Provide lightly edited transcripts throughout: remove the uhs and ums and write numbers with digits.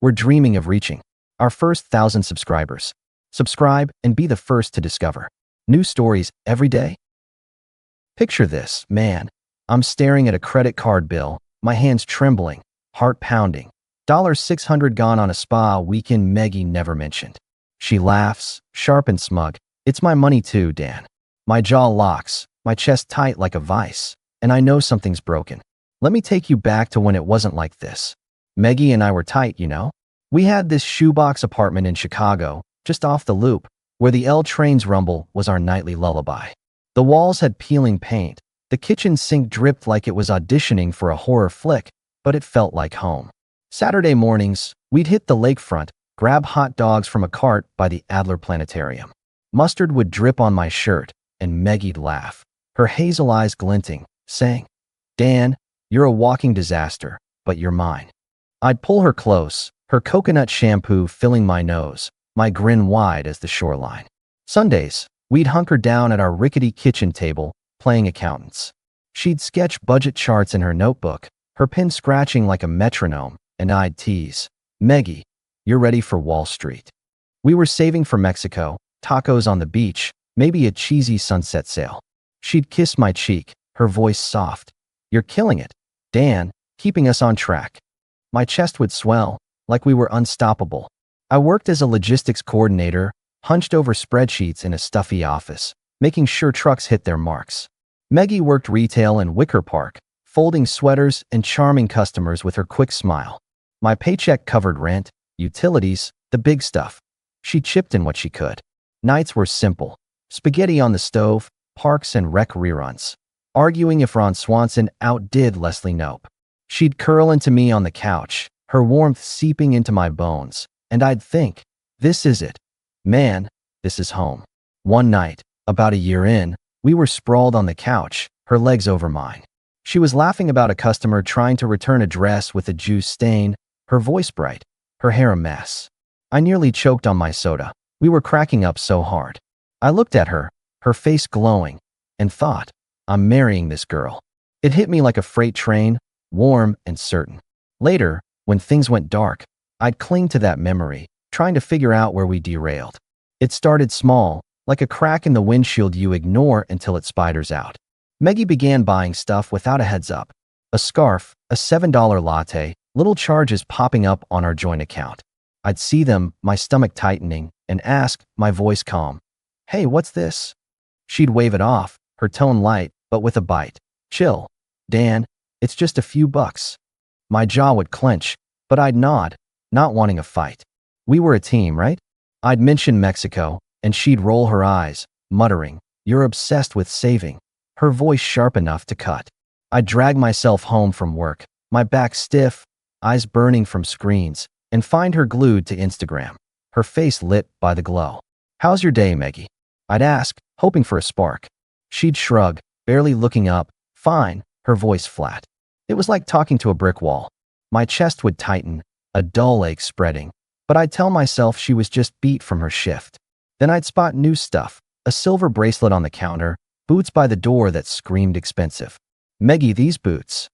we're dreaming of reaching our first 1,000 subscribers. Subscribe and be the first to discover new stories every day. Picture this, man. I'm staring at a credit card bill, my hands trembling, heart pounding. $600 gone on a spa weekend Maggie never mentioned. She laughs, sharp and smug. It's my money too, Dan. My jaw locks, my chest tight like a vice, and I know something's broken. Let me take you back to when it wasn't like this. Maggie and I were tight, you know? We had this shoebox apartment in Chicago, just off the loop, where the L train's rumble was our nightly lullaby. The walls had peeling paint. The kitchen sink dripped like it was auditioning for a horror flick, but it felt like home. Saturday mornings, we'd hit the lakefront, grab hot dogs from a cart by the Adler Planetarium. Mustard would drip on my shirt, and Maggie'd laugh, her hazel eyes glinting, saying, "Dan, you're a walking disaster, but you're mine." I'd pull her close, her coconut shampoo filling my nose, my grin wide as the shoreline. Sundays, we'd hunker down at our rickety kitchen table, playing accountants. She'd sketch budget charts in her notebook, her pen scratching like a metronome, and I'd tease, "Maggie, you're ready for Wall Street." We were saving for Mexico, tacos on the beach, maybe a cheesy sunset sail. She'd kiss my cheek, her voice soft. "You're killing it, Dan, keeping us on track." My chest would swell, like we were unstoppable. I worked as a logistics coordinator, hunched over spreadsheets in a stuffy office, making sure trucks hit their marks. Maggie worked retail in Wicker Park, folding sweaters and charming customers with her quick smile. My paycheck covered rent, utilities, the big stuff. She chipped in what she could. Nights were simple. Spaghetti on the stove, Parks and Rec reruns. Arguing if Ron Swanson outdid Leslie Knope. She'd curl into me on the couch, her warmth seeping into my bones, and I'd think, this is it. Man, this is home. One night, about a year in, we were sprawled on the couch, her legs over mine. She was laughing about a customer trying to return a dress with a juice stain, her voice bright, her hair a mess. I nearly choked on my soda. We were cracking up so hard. I looked at her, her face glowing, and thought, I'm marrying this girl. It hit me like a freight train, warm and certain. Later, when things went dark, I'd cling to that memory, trying to figure out where we derailed. It started small, like a crack in the windshield you ignore until it spiders out. Maggie began buying stuff without a heads up. A scarf, a $7 latte, little charges popping up on our joint account. I'd see them, my stomach tightening, and ask, my voice calm, "Hey, what's this?" She'd wave it off, her tone light, but with a bite. "Chill, Dan, it's just a few bucks." My jaw would clench, but I'd nod, not wanting a fight. We were a team, right? I'd mention Mexico, and she'd roll her eyes, muttering, "You're obsessed with saving," her voice sharp enough to cut. I'd drag myself home from work, my back stiff, eyes burning from screens, and find her glued to Instagram, her face lit by the glow. "How's your day, Maggie?" I'd ask, hoping for a spark. She'd shrug, barely looking up. "Fine," her voice flat. It was like talking to a brick wall. My chest would tighten, a dull ache spreading, but I'd tell myself she was just beat from her shift. Then I'd spot new stuff, a silver bracelet on the counter, boots by the door that screamed expensive. "Maggie, these boots?"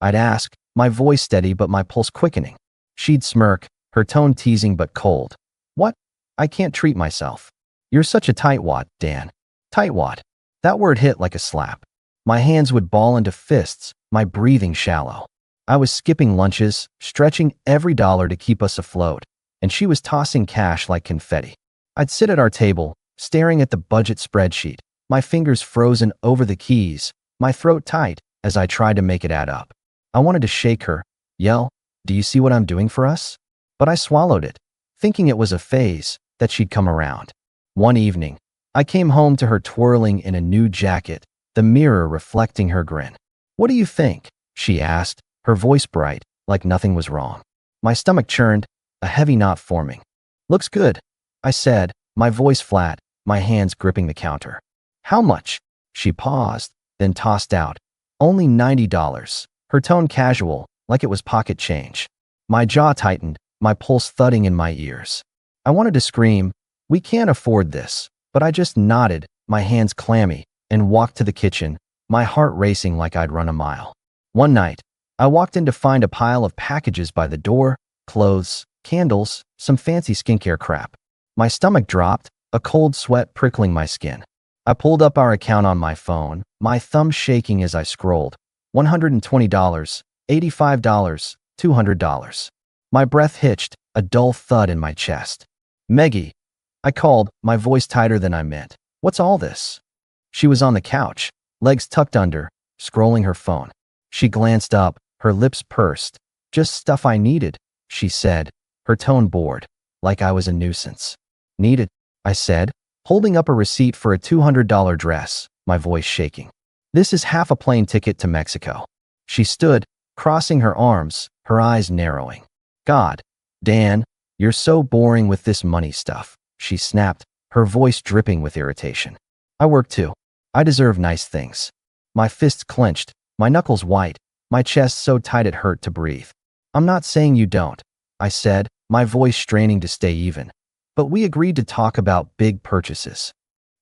I'd ask, my voice steady but my pulse quickening. She'd smirk, her tone teasing but cold. "What? I can't treat myself." "You're such a tightwad, Dan." Tightwad. That word hit like a slap. My hands would ball into fists, my breathing shallow. I was skipping lunches, stretching every dollar to keep us afloat, and she was tossing cash like confetti. I'd sit at our table, staring at the budget spreadsheet, my fingers frozen over the keys, my throat tight as I tried to make it add up. I wanted to shake her, yell, "Do you see what I'm doing for us?" But I swallowed it, thinking it was a phase, that she'd come around. One evening, I came home to her twirling in a new jacket, the mirror reflecting her grin. "What do you think?" she asked, her voice bright, like nothing was wrong. My stomach churned, a heavy knot forming. "Looks good," I said, my voice flat, my hands gripping the counter. "How much?" She paused, then tossed out, "Only $90, her tone casual, like it was pocket change. My jaw tightened, my pulse thudding in my ears. I wanted to scream, "We can't afford this," but I just nodded, my hands clammy, and walked to the kitchen, my heart racing like I'd run a mile. One night, I walked in to find a pile of packages by the door, clothes, candles, some fancy skincare crap. My stomach dropped, a cold sweat prickling my skin. I pulled up our account on my phone, my thumb shaking as I scrolled. $120, $85, $200. My breath hitched, a dull thud in my chest. Meggie, I called, my voice tighter than I meant. What's all this? She was on the couch, legs tucked under, scrolling her phone. She glanced up, her lips pursed. Just stuff I needed, she said, her tone bored, like I was a nuisance. Needed, I said, holding up a receipt for a $200 dress, my voice shaking. This is half a plane ticket to Mexico. She stood, crossing her arms, her eyes narrowing. God, Dan, you're so boring with this money stuff, she snapped, her voice dripping with irritation. I work too. I deserve nice things. My fists clenched, my knuckles white, my chest so tight it hurt to breathe. I'm not saying you don't, I said, my voice straining to stay even. But we agreed to talk about big purchases.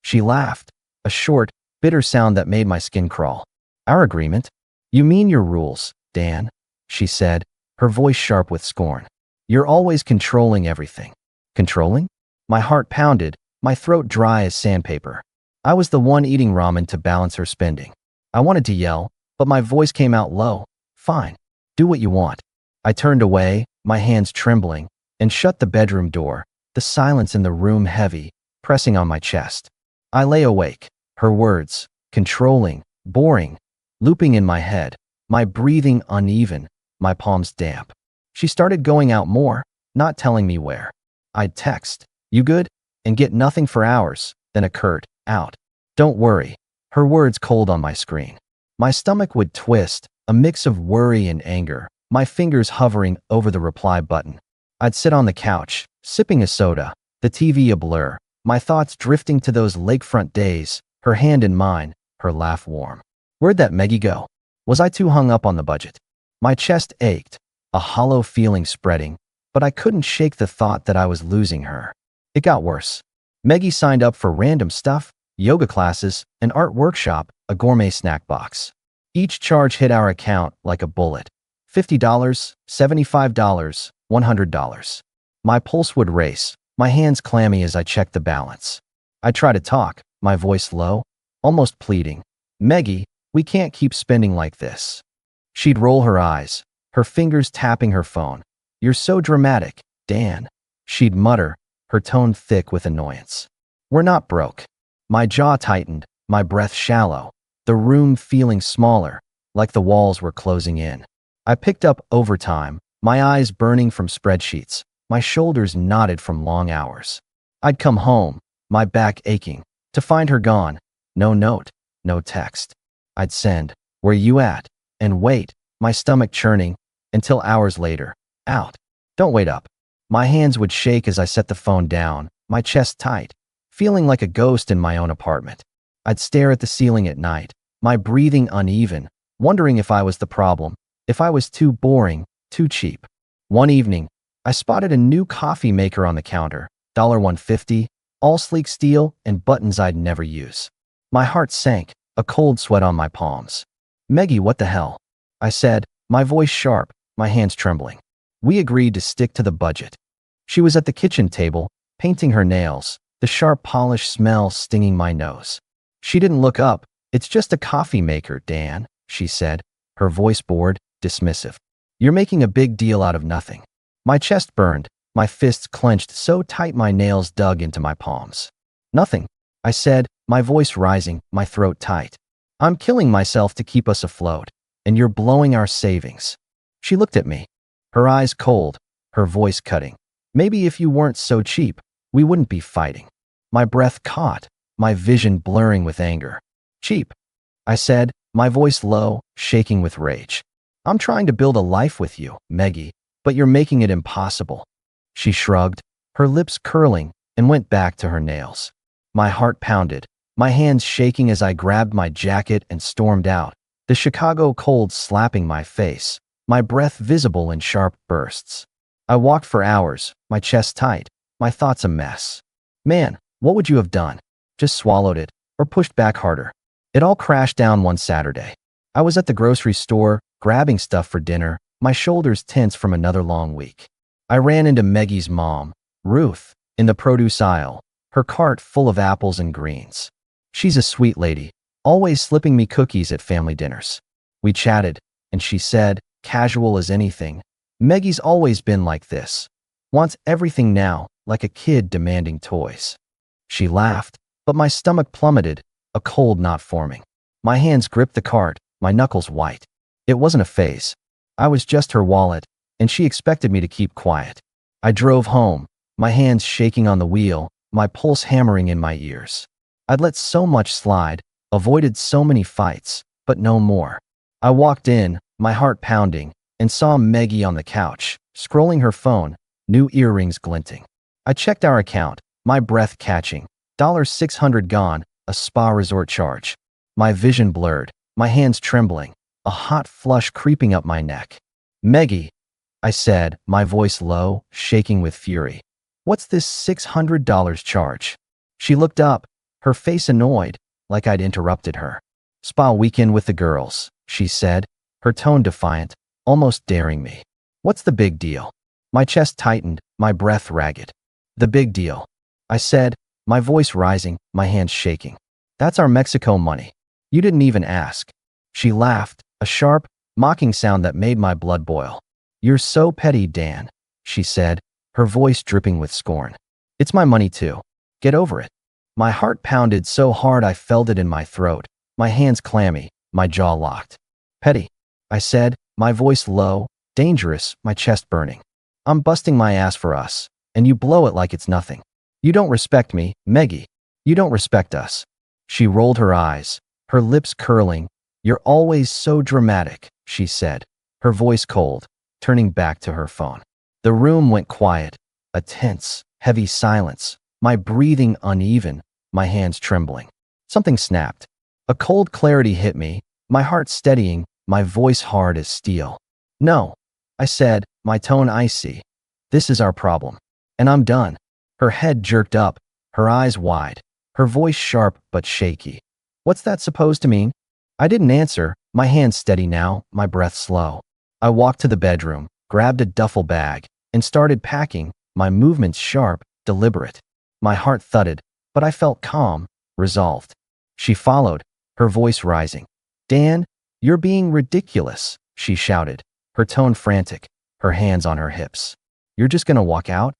She laughed, a short, bitter sound that made my skin crawl. Our agreement? You mean your rules, Dan, she said, her voice sharp with scorn. You're always controlling everything. Controlling? My heart pounded, my throat dry as sandpaper. I was the one eating ramen to balance her spending. I wanted to yell, but my voice came out low. Fine. Do what you want. I turned away, my hands trembling, and shut the bedroom door, the silence in the room heavy, pressing on my chest. I lay awake, her words, controlling, boring, looping in my head, my breathing uneven, my palms damp. She started going out more, not telling me where. I'd text, "You good?" and get nothing for hours, then a curt, "Out." Don't worry. Her words cold on my screen. My stomach would twist, a mix of worry and anger, my fingers hovering over the reply button. I'd sit on the couch, sipping a soda, the TV a blur, my thoughts drifting to those lakefront days, her hand in mine, her laugh warm. Where'd that Meggie go? Was I too hung up on the budget? My chest ached, a hollow feeling spreading, but I couldn't shake the thought that I was losing her. It got worse. Meggie signed up for random stuff, yoga classes, an art workshop, a gourmet snack box. Each charge hit our account like a bullet. $50, $75, $100. My pulse would race, my hands clammy as I checked the balance. I tried to talk, my voice low, almost pleading. Meggie, we can't keep spending like this. She'd roll her eyes, her fingers tapping her phone. You're so dramatic, Dan. She'd mutter, her tone thick with annoyance. We're not broke. My jaw tightened, my breath shallow, the room feeling smaller, like the walls were closing in. I picked up overtime, my eyes burning from spreadsheets, my shoulders knotted from long hours. I'd come home, my back aching, to find her gone. No note, no text. I'd send, "Where you at?" and wait, my stomach churning, until hours later, out. Don't wait up. My hands would shake as I set the phone down, my chest tight, feeling like a ghost in my own apartment. I'd stare at the ceiling at night, my breathing uneven, wondering if I was the problem, if I was too boring, too cheap. One evening, I spotted a new coffee maker on the counter, $150, all sleek steel and buttons I'd never use. My heart sank, a cold sweat on my palms. Meggie, what the hell? I said, my voice sharp, my hands trembling. We agreed to stick to the budget. She was at the kitchen table, painting her nails, the sharp polish smell stinging my nose. She didn't look up. It's just a coffee maker, Dan, she said, her voice bored, dismissive. You're making a big deal out of nothing. My chest burned, my fists clenched so tight my nails dug into my palms. Nothing, I said, my voice rising, my throat tight. I'm killing myself to keep us afloat, and you're blowing our savings. She looked at me, her eyes cold, her voice cutting. Maybe if you weren't so cheap, we wouldn't be fighting. My breath caught, my vision blurring with anger. Cheap, I said, my voice low, shaking with rage. I'm trying to build a life with you, Meggie, but you're making it impossible. She shrugged, her lips curling, and went back to her nails. My heart pounded, my hands shaking as I grabbed my jacket and stormed out, the Chicago cold slapping my face, my breath visible in sharp bursts. I walked for hours, my chest tight, my thoughts a mess. Man, what would you have done? Just swallowed it, or pushed back harder? It all crashed down one Saturday. I was at the grocery store, grabbing stuff for dinner, my shoulders tense from another long week. I ran into Maggie's mom, Ruth, in the produce aisle, her cart full of apples and greens. She's a sweet lady, always slipping me cookies at family dinners. We chatted, and she said, casual as anything, Maggie's always been like this. Wants everything now, like a kid demanding toys. She laughed, but my stomach plummeted, a cold knot forming. My hands gripped the cart, my knuckles white. It wasn't a phase. I was just her wallet, and she expected me to keep quiet. I drove home, my hands shaking on the wheel, my pulse hammering in my ears. I'd let so much slide, avoided so many fights, but no more. I walked in, my heart pounding, and saw Maggie on the couch, scrolling her phone, new earrings glinting. I checked our account, my breath catching. $600 gone, a spa resort charge. My vision blurred, my hands trembling, a hot flush creeping up my neck. Maggie, I said, my voice low, shaking with fury. What's this $600 charge? She looked up, her face annoyed, like I'd interrupted her. Spa weekend with the girls, she said, her tone defiant, almost daring me. What's the big deal? My chest tightened, my breath ragged. The big deal, I said, my voice rising, my hands shaking. That's our Mexico money. You didn't even ask. She laughed, a sharp, mocking sound that made my blood boil. You're so petty, Dan, she said, her voice dripping with scorn. It's my money too. Get over it. My heart pounded so hard I felt it in my throat, my hands clammy, my jaw locked. Petty, I said, my voice low, dangerous, my chest burning. I'm busting my ass for us, and you blow it like it's nothing. You don't respect me, Maggie. You don't respect us. She rolled her eyes, her lips curling. You're always so dramatic, she said, her voice cold, turning back to her phone. The room went quiet, a tense, heavy silence, my breathing uneven, my hands trembling. Something snapped. A cold clarity hit me, my heart steadying, my voice hard as steel. No, I said, my tone icy. This is our problem. And I'm done. Her head jerked up, her eyes wide, her voice sharp but shaky. What's that supposed to mean? I didn't answer, my hands steady now, my breath slow. I walked to the bedroom, grabbed a duffel bag, and started packing, my movements sharp, deliberate. My heart thudded, but I felt calm, resolved. She followed, her voice rising. Dan, you're being ridiculous, she shouted, her tone frantic, her hands on her hips. You're just gonna walk out?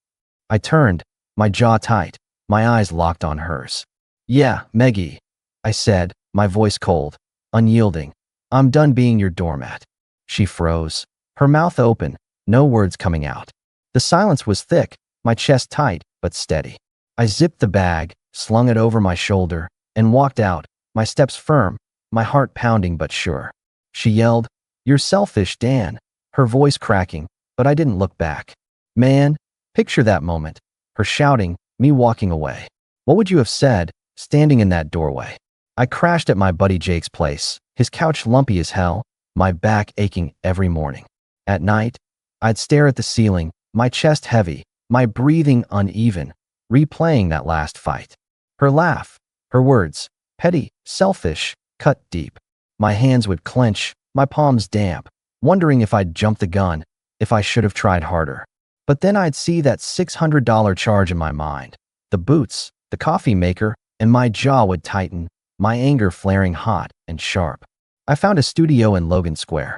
I turned, my jaw tight, my eyes locked on hers. Yeah, Maggie, I said, my voice cold, unyielding. I'm done being your doormat. She froze, her mouth open, no words coming out. The silence was thick, my chest tight, but steady. I zipped the bag, slung it over my shoulder, and walked out, my steps firm, my heart pounding but sure. She yelled, "You're selfish, Dan," her voice cracking, but I didn't look back. Man, picture that moment. Her shouting, me walking away. What would you have said, standing in that doorway? I crashed at my buddy Jake's place, his couch lumpy as hell, my back aching every morning. At night, I'd stare at the ceiling, my chest heavy, my breathing uneven, replaying that last fight. Her laugh, her words, petty, selfish, cut deep. My hands would clench, my palms damp, wondering if I'd jumped the gun, if I should have tried harder. But then I'd see that $600 charge in my mind, the boots, the coffee maker, and my jaw would tighten, my anger flaring hot and sharp. I found a studio in Logan Square.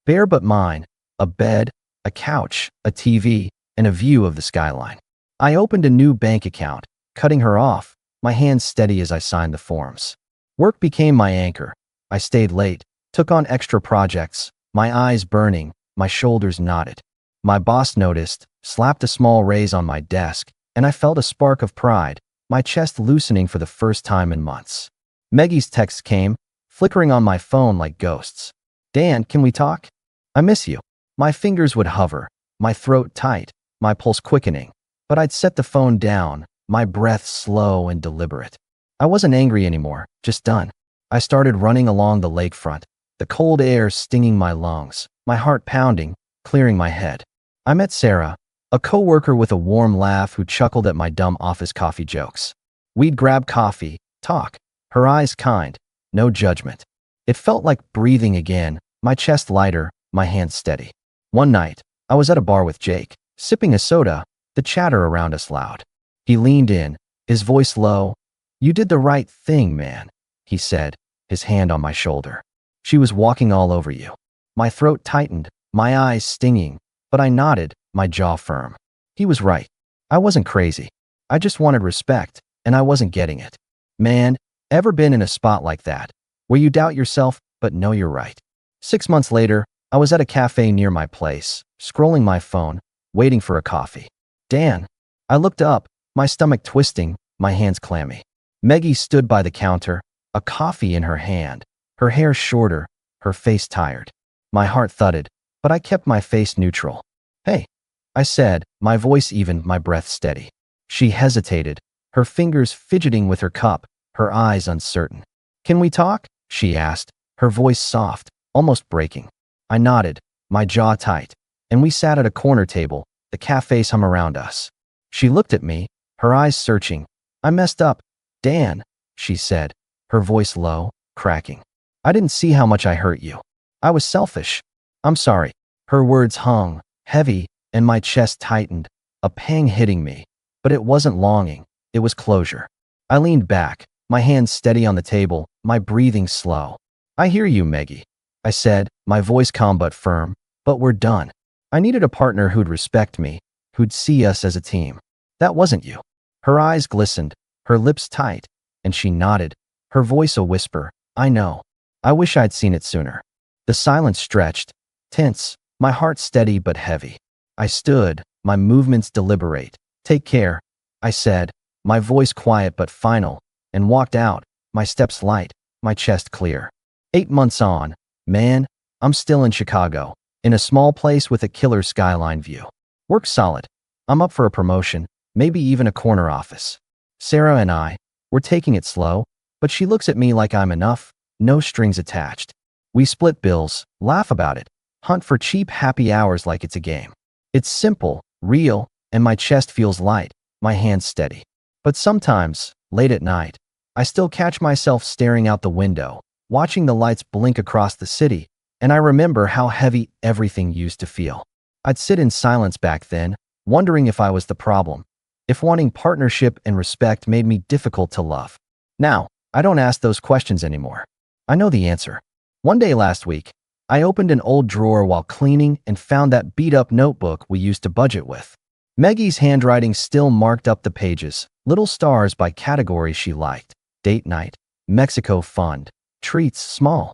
Bare but mine, a bed, a couch, a TV, and a view of the skyline. I opened a new bank account, cutting her off, my hands steady as I signed the forms. Work became my anchor. I stayed late, took on extra projects, my eyes burning, my shoulders knotted. My boss noticed, slapped a small raise on my desk, and I felt a spark of pride, my chest loosening for the first time in months. Maggie's texts came, flickering on my phone like ghosts. Dan, can we talk? I miss you. My fingers would hover, my throat tight, my pulse quickening, but I'd set the phone down, my breath slow and deliberate. I wasn't angry anymore, just done. I started running along the lakefront, the cold air stinging my lungs, my heart pounding, clearing my head. I met Sarah, a coworker with a warm laugh who chuckled at my dumb office coffee jokes. We'd grab coffee, talk, her eyes kind, no judgment. It felt like breathing again, my chest lighter, my hands steady. One night, I was at a bar with Jake. sipping a soda, the chatter around us loud. He leaned in, his voice low. "You did the right thing, man," he said, his hand on my shoulder. "She was walking all over you." My throat tightened, my eyes stinging, but I nodded, my jaw firm. He was right. I wasn't crazy. I just wanted respect, and I wasn't getting it. Man, ever been in a spot like that, where you doubt yourself but know you're right? 6 months later, I was at a cafe near my place, scrolling my phone, waiting for a coffee. "Dan." I looked up, my stomach twisting, my hands clammy. Maggie stood by the counter, a coffee in her hand, her hair shorter, her face tired. My heart thudded, but I kept my face neutral. "Hey," I said, my voice even, my breath steady. She hesitated, her fingers fidgeting with her cup, her eyes uncertain. "Can we talk?" she asked, her voice soft, almost breaking. I nodded, my jaw tight, and we sat at a corner table, the cafe's hum around us. She looked at me, her eyes searching. "I messed up, Dan," she said, her voice low, cracking. "I didn't see how much I hurt you. I was selfish. I'm sorry." Her words hung, heavy, and my chest tightened, a pang hitting me. But it wasn't longing, it was closure. I leaned back, my hands steady on the table, my breathing slow. "I hear you, Maggie," I said, my voice calm but firm, "but we're done. I needed a partner who'd respect me, who'd see us as a team. That wasn't you." Her eyes glistened, her lips tight, and she nodded, her voice a whisper, "I know. I wish I'd seen it sooner." The silence stretched, tense, my heart steady but heavy. I stood, my movements deliberate. "Take care," I said, my voice quiet but final, and walked out, my steps light, my chest clear. 8 months on, man, I'm still in Chicago, in a small place with a killer skyline view. Work solid. I'm up for a promotion, maybe even a corner office. Sarah and I, we're taking it slow, but she looks at me like I'm enough, no strings attached. We split bills, laugh about it, hunt for cheap happy hours like it's a game. It's simple, real, and my chest feels light, my hands steady. But sometimes, late at night, I still catch myself staring out the window, watching the lights blink across the city, and I remember how heavy everything used to feel. I'd sit in silence back then, wondering if I was the problem, if wanting partnership and respect made me difficult to love. Now, I don't ask those questions anymore. I know the answer. One day last week, I opened an old drawer while cleaning and found that beat-up notebook we used to budget with. Maggie's handwriting still marked up the pages, little stars by category she liked: date night, Mexico fund, treats small.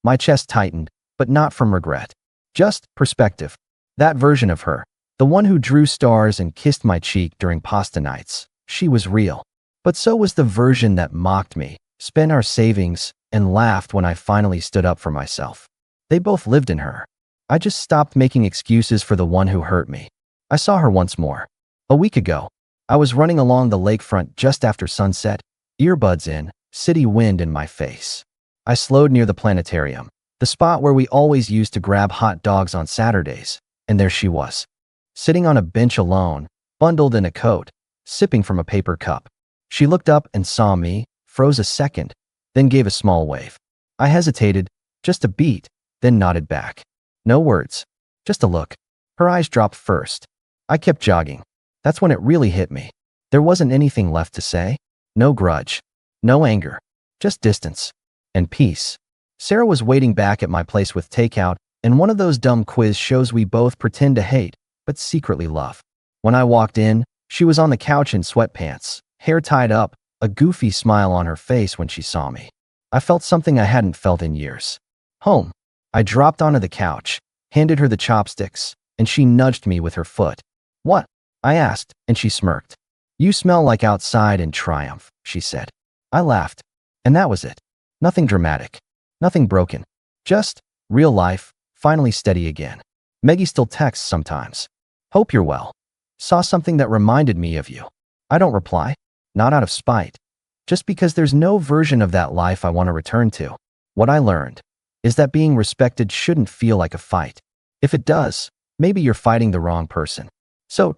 My chest tightened, but not from regret. Just perspective. That version of her, the one who drew stars and kissed my cheek during pasta nights, she was real. But so was the version that mocked me, spent our savings, and laughed when I finally stood up for myself. They both lived in her. I just stopped making excuses for the one who hurt me. I saw her once more. A week ago, I was running along the lakefront just after sunset, earbuds in, city wind in my face. I slowed near the planetarium, the spot where we always used to grab hot dogs on Saturdays, and there she was, sitting on a bench alone, bundled in a coat, sipping from a paper cup. She looked up and saw me, froze a second, then gave a small wave. I hesitated, just a beat, then nodded back. No words, just a look. Her eyes dropped first. I kept jogging. That's when it really hit me. There wasn't anything left to say. No grudge. No anger. Just distance. And peace. Sarah was waiting back at my place with takeout and one of those dumb quiz shows we both pretend to hate, but secretly love. When I walked in, she was on the couch in sweatpants, hair tied up, a goofy smile on her face when she saw me. I felt something I hadn't felt in years. Home. I dropped onto the couch, handed her the chopsticks, and she nudged me with her foot. "What?" I asked, and she smirked. "You smell like outside in triumph," she said. I laughed. And that was it. Nothing dramatic. Nothing broken. Just real life, finally steady again. Maggie still texts sometimes. "Hope you're well. Saw something that reminded me of you." I don't reply. Not out of spite. Just because there's no version of that life I want to return to. What I learned is that being respected shouldn't feel like a fight. If it does, maybe you're fighting the wrong person. So